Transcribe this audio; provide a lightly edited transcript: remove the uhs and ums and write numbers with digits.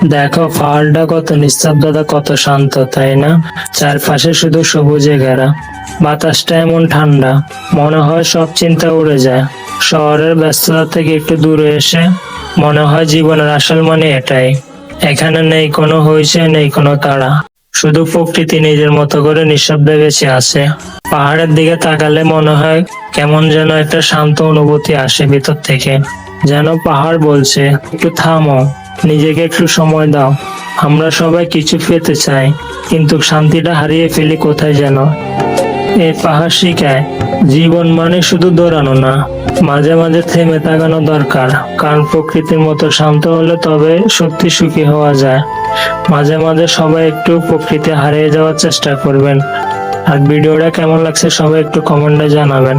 দেখো পাহাড়টা কত নিস্তব্ধতা, কত শান্ত, তাই না? চারপাশে শুধু সবুজে ঘেরা। বাতাসটা এমন ঠান্ডা, মনে হয় সব চিন্তা উড়ে যায়। শহরের ব্যস্ততা থেকে একটু দূরে এসে মনে হয় জীবনের আসল মানে এটাই। এখানে নেই কোনো হইচই, নেই কোনো তাড়া, শুধু প্রকৃতি নিজের মতো করে নিঃশব্দে বেঁচে আছে। পাহাড়ের দিকে তাকালে মনে হয় কেমন যেন একটা শান্ত অনুভূতি আসে ভিতর থেকে, যেন পাহাড় বলছে একটু থামো, নিজেকে একটু সময় দাও। আমরা সবাই কিছু পেতে চাই, কিন্তু শান্তিটা হারিয়ে ফেলি কোথায় যেন। এই পাহাড় শিখায় জীবন মানে শুধু দৌড়ানো না, মাঝে মাঝে থেমে তাকানো দরকার। কারণ প্রকৃতির মতো শান্ত হলে তবে সত্যি সুখী হওয়া যায়। মাঝে মাঝে সবাই একটু প্রকৃতি হারিয়ে যাওয়ার চেষ্টা করবেন। আর ভিডিওটা কেমন লাগছে সবাই একটু কমেন্টে জানাবেন।